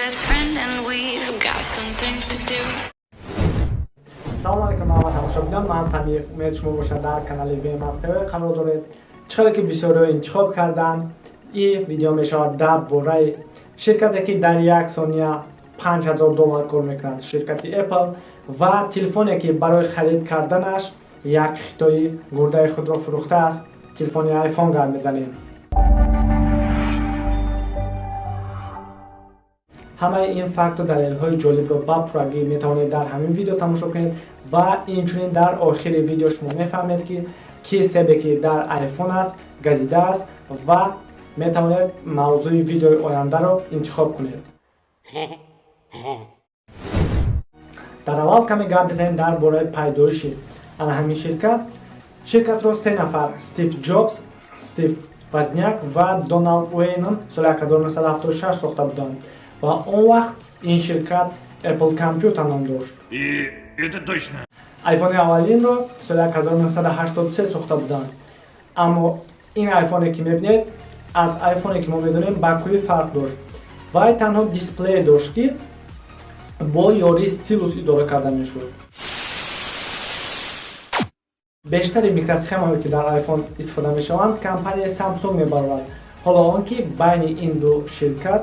best friend and we've got some things to do. салом алейкум ҳама тамошобинон, ман Самир. умед шумо бошад дар канали VMS TV қарор доред. чиқадр ки бисёриҳо интихоб карданд, ин видео мешавад дар бораи ширкате ки дар як сония $5000 кор мекунад, ширкати Apple, ва телефоне ки барои харид карданаш як хитои гурдаи худро фурӯхтааст. телефони iPhone гап мезанем. ҳамаи ин факту далелҳои ҷолибро ба пуррагӣ метавонед дар ҳамин видео тамошо кунед ва инчунин дар охири видео шумо мефаҳмед ки себе ки дар iPhone аст газида аст ва метавонед мавзӯи видеои ояндаро интихоб кунед. дар аввал каме гап бизанем дар бораи пайдоиши ана ҳамин ширкат. ширкатро се нафар Стив Ҷобс, Стив Возняк ва Доналд Уэйнон соли 1976 сохта буданд ва он вақт ин ширкат Apple Computer ном дошт. И это точно. iPhone аввалинро соли 1983 сохта буданд. Аммо ин iPhone ки мебинед аз iPhone ки мо медонем ба кулли фарқ дошт. Вай танҳо дисплей дошт ки бо ёрии стилус идора карда мешуд. бештари микросхемаҳое ки дар iPhone истифода мешаванд компанияи Samsung мебарорад. ҳоло он ки байни ин ду ширкат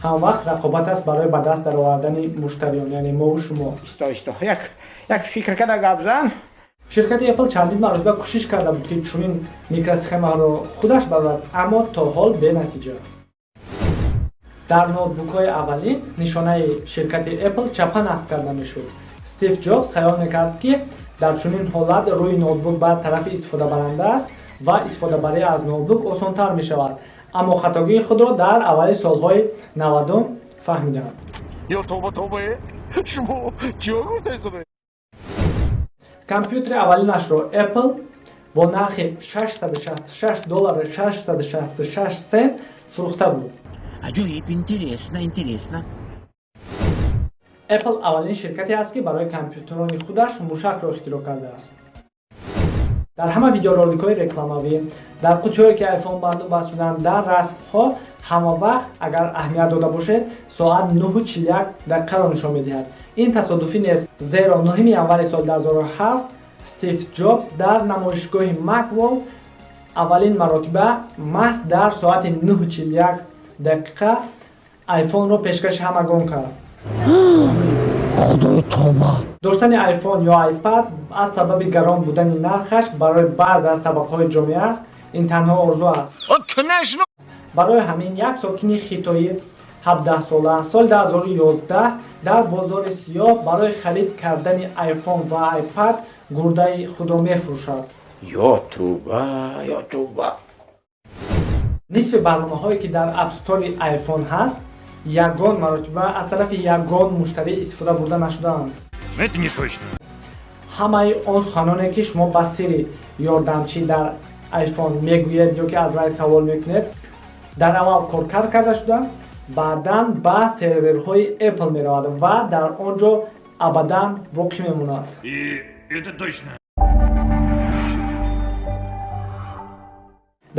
ҳамвақт рақобат аст барои ба даст даровардани муштариён, яъне мову шумо. як фикр када гап зан. ширкати Apple чандин маротиба кӯшиш карда буд ки чунин микросхемаҳоро худаш барорад, аммо то ҳол бенатиҷа. дар ноутбукҳои аввалин нишонаи ширкати Apple чапа насб карда мешуд. Стив Ҷобс хаёл мекард ки дар чунин ҳолат рӯи ноутбук ба тарафи истифодабаранда аст ва истифодабарӣ аз ноутбук осонтар мешавад, аммо хатогии худро дар аввали солҳои 90 фаҳмиданд. компютери аввалинашро Apple бо нархи $666.666 фурӯхта буд. Аҷоиб, интересно. Apple аввалин ширкате аст ки барои компютерони худаш мушакро ихтироъ кардааст. дар ҳама видеороликҳои рекламавӣ, дар қутиҳое ки iPhone банду баст шуданд, дар расмҳо ҳама вақт агар аҳамият дода бошед, соат 9:41 дақиқаро нишон медиҳад. ин тасодуфӣ нест, зеро 9 январи соли 2007 Стив Ҷобс дар намоишгоҳи Macworld аввалин маротиба маҳз дар соати 9:41 дақиқа iPhone-ро пешкаши ҳамагон кард. худои тоба. доштани iPhone ё iPad аз сабаби гарон будани нархаш барои баъзе аз табақаҳои ҷомеа ин танҳо орзу аст. барои ҳамин як сокини хитои 17-сола соли 2011 дар бозори сиёҳ барои харид кардани iPhone ва iPad гурдаи худро мефурӯшад. ё туба. нисфи барномаҳое ки дар App Store-и iPhone ҳаст, ягон маротиба аз тарафи ягон муштарӣ истифода бурда нашудаанд. Это не точно. ҳамаи он суханоне ки шумо ба сири ёрдамчӣ дар iPhone мегӯед ё ки аз вай савол мекунед, дар аввал коркар карда шуда, баъдан ба серверҳои Apple меравад ва дар он ҷо абадан боқӣ мемонад. И это точно.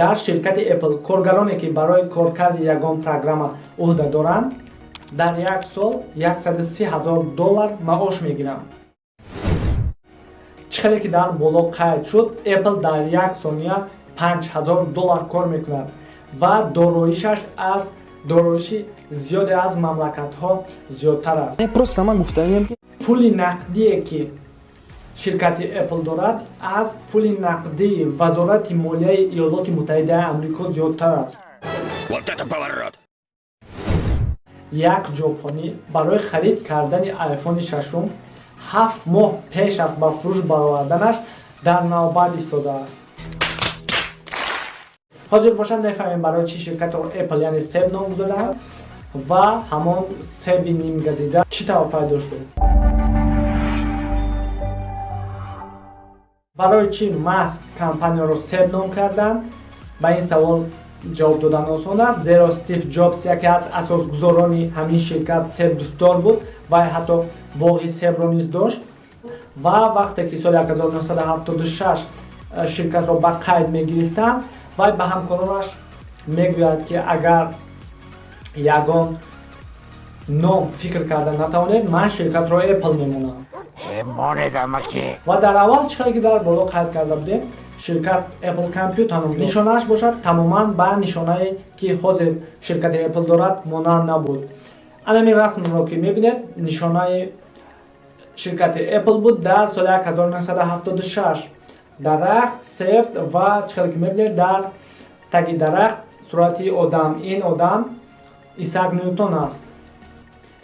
дар ширкати Apple коргароне ки барои коркарди ягон программа уҳда доранд, дар як сол $130,000 маош мегиранд. чихеле ки дар боло қайд шуд, Apple дар як сония $5,000 кор мекунад ва дороишаш аз дороиши зиёде аз мамлакатҳо зиёдтар аст. Просто ман гуфтаем ки пули нақдие ки ширкати Apple дорад аз пули нақдии вазорати молияи Иёлоти Муттаҳидаи Амрико зиёдтар аст. Вот это поворот. як ҷопонӣ барои харид кардани iPhone 6 7 моҳ пеш аз ба фурӯш бароварданаш дар навбат истодааст. ҳозир бошад мефаҳмем барои чӣ ширкатро Apple яъне себ ном гузодаанд ва ҳамон себи нимгазида чӣ тавр пайдо шуд. барои чӣ маҳз компанияро себ ном карданд? ба ин савол ҷавоб додан осон аст, зеро Стив Ҷобс яке аз асосгузорони ҳамин ширкат себ дӯстдор буд, вай ҳатто боғи себро низ дошт ва вақте ки соли 1976 ширкатро ба қайд мегирифтанд, вай ба ҳамкоронаш мегӯяд ки агар ягон ном фикр карда натавонед, ман ширкатро Apple мемонам. Монеда ки. ва дар аввал чихеле ки дар боло қайд карда будем, ширкат Apple компютер нишонааш бошад тамоман ба нишонае ки ҳозир ширкати Apple дорад монанд набуд. Анами расмро ки мебинед нишонаи ширкати Apple буд дар соли 1976. дарахт, себ ва чихеле ки мебинед дар таги дарахт сурати одам. Ин одам Исаак Ньютон аст.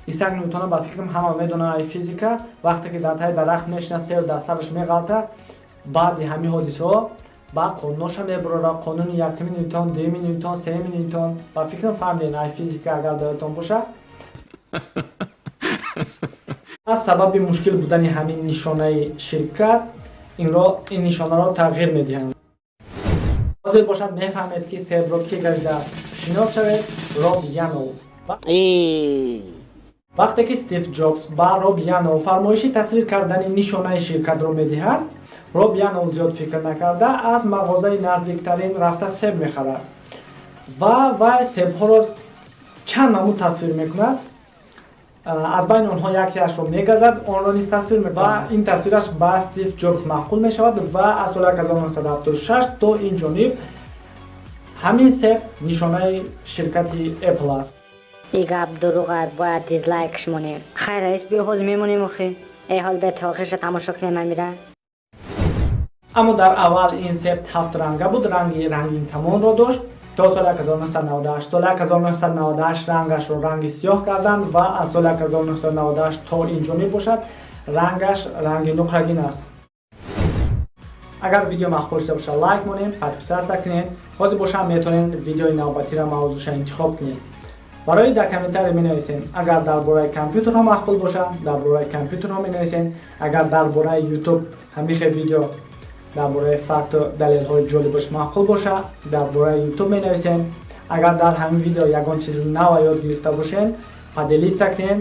Исаак Ньютон ба фикрам ҳама медонад ай физика вақте ки дар таги дарахт мешина себ дар сараш меғалта баъди ҳамин ҳодисаҳо ба қонуноша мебурора қонуни якими Ньютон, дуюми Ньютон, сеюми Ньютон. Ба фикрам фаҳмидед ай физика агар ба ёдтон бошад. аз сабаби мушкил будани ҳамин нишонаи ширкат ин нишонаро тағйир медиҳанд. ҳозир бошад мефаҳмед ки себро ки газидааст. шинос шавед Роб Янов. вақте ки Стив Ҷобс ба Роб Янов фармоиши тасвир кардани нишонаи ширкатро медиҳад, Роб Янов зиёд фикр накарда аз мағозаи наздиктарин рафта себ мехарад ва вай себҳоро чанд намуд тасвир мекунад. аз байни онҳо якеашро мегазад, онро низ тасвир мекунад ва ин тасвираш ба Стив Ҷобс маъқул мешавад ва аз соли 1976 то инҷониб ҳамин себ нишонаи ширкати Apple аст. ин гап дурӯғ аст, бояд дизлайкш монем. Хайр раис, биё ҳозир мемонем охи. Ҳол беҳтар охирша тамошо кунем мамирам. аммо дар аввал ин себ 7 ранга буд. ранги рангин камонро дошт то соли 1998. соли 1998 рангашро ранги сиёҳ карданд ва аз соли 1998 то инҷониб бошад рангаш ранги нуқрагин аст. агар видео махбул шуда боша лайк монем, подписация кунед. ҳозир боша метавонед видеои навбатиро мавзӯша интихоб кунед. барои дар комментария менависем агар дар бораи компютерҳо махбул боша, дар бораи компютерҳо менависем. агар дар бораи YouTube ҳамихе видео дар бораи факту далелҳои ҷолибаш махбул боша, дар бораи YouTube менависем. агар дар ҳамин видео ягон чизи нава ёд гирифта бошен, поделиться кунед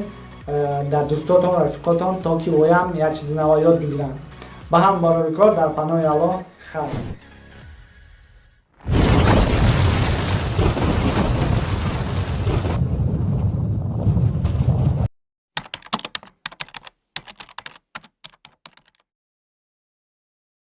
дар дӯстотон, рафиқотон, то ки оям як чизи нава ёд бигиранд. ба ҳам барои кор дар паноҳи Аллоҳ. хайр.